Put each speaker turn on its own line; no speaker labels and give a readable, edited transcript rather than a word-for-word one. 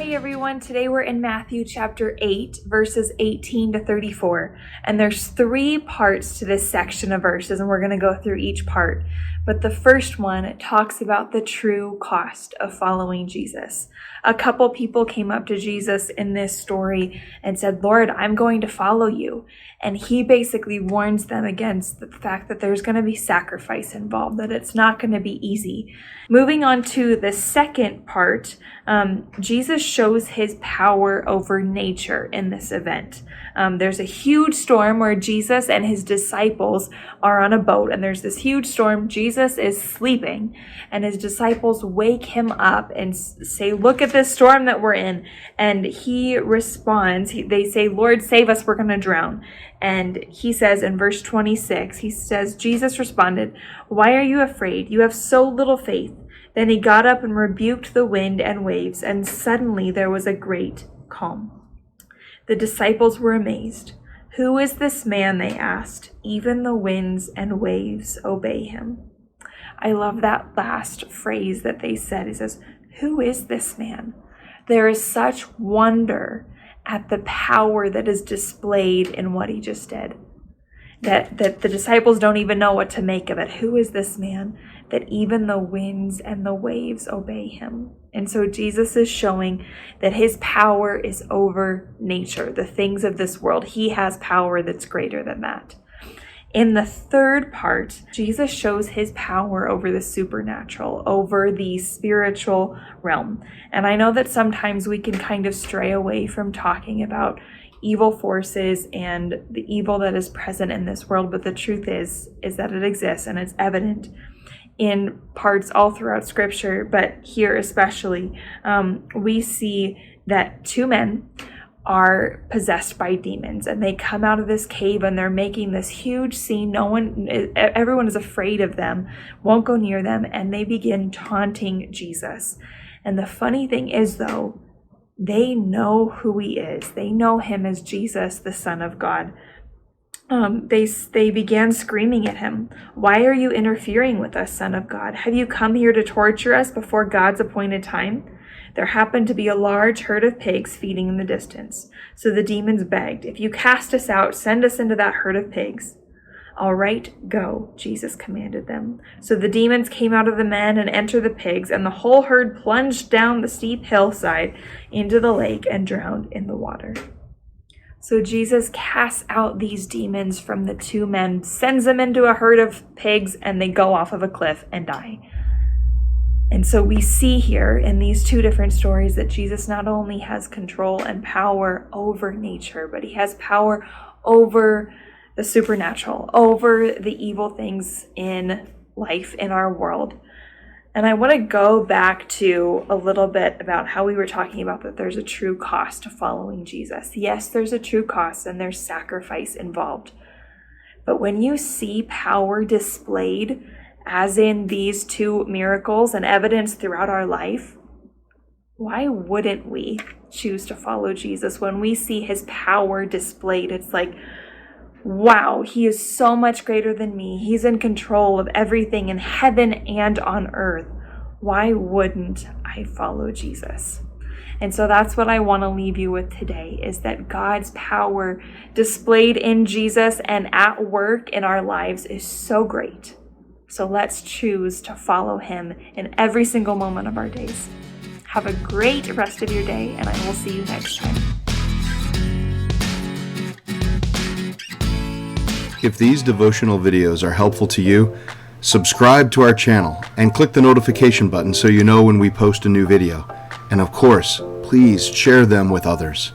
Hey everyone, today we're in Matthew chapter 8, verses 18 to 34. And there's 3 parts to this section of verses, and we're going to go through each part. But the first one talks about the true cost of following Jesus. A couple people came up to Jesus in this story and said, "Lord, I'm going to follow you." And he basically warns them against the fact that there's going to be sacrifice involved, that it's not going to be easy. Moving on to the second part, Jesus shows his power over nature in this event. There's a huge storm where Jesus and his disciples are on a boat, and there's this huge storm. Jesus is sleeping, and his disciples wake him up and say, "Look at this storm that we're in." And he responds, they say, "Lord, save us, we're going to drown." And he says in verse 26, he says, Jesus responded, "Why are you afraid? You have so little faith." Then he got up and rebuked the wind and waves, and suddenly there was a great calm. The disciples were amazed. "Who is this man?" they asked. "Even the winds and waves obey him." I love that last phrase that they said. It says, "Who is this man?" There is such wonder at the power that is displayed in what he just did, that the disciples don't even know what to make of it. Who is this man that even the winds and the waves obey him? And so Jesus is showing that his power is over nature, the things of this world. He has power that's greater than that. In the third part, Jesus shows his power over the supernatural, over the spiritual realm. And I know that sometimes we can kind of stray away from talking about evil forces and the evil that is present in this world, but the truth is that it exists, and it's evident in parts all throughout Scripture, but here especially, we see that 2 men are possessed by demons, and they come out of this cave and they're making this huge scene. Everyone is afraid of them, won't go near them, and they begin taunting Jesus. And the funny thing is, though, they know who he is. They know him as Jesus, the Son of God. They began screaming at him, "Why are you interfering with us, Son of God? Have you come here to torture us before God's appointed time?" There happened to be a large herd of pigs feeding in the distance. So the demons begged, "If you cast us out, send us into that herd of pigs." "All right, go," Jesus commanded them. So the demons came out of the men and entered the pigs, and the whole herd plunged down the steep hillside into the lake and drowned in the water. So Jesus casts out these demons from the 2 men, sends them into a herd of pigs, and they go off of a cliff and die. And so we see here in these 2 different stories that Jesus not only has control and power over nature, but he has power over the supernatural, over the evil things in life, in our world. And I want to go back to a little bit about how we were talking about that there's a true cost to following Jesus. Yes, there's a true cost and there's sacrifice involved. But when you see power displayed, as in these 2 miracles and evidence throughout our life, why wouldn't we choose to follow Jesus? When we see his power displayed, it's like, wow, he is so much greater than me. He's in control of everything in heaven and on earth. Why wouldn't I follow Jesus? And so that's what I want to leave you with today, is that God's power displayed in Jesus and at work in our lives is so great. So let's choose to follow him in every single moment of our days. Have a great rest of your day, and I will see you next time.
If these devotional videos are helpful to you, subscribe to our channel and click the notification button so you know when we post a new video. And of course, please share them with others.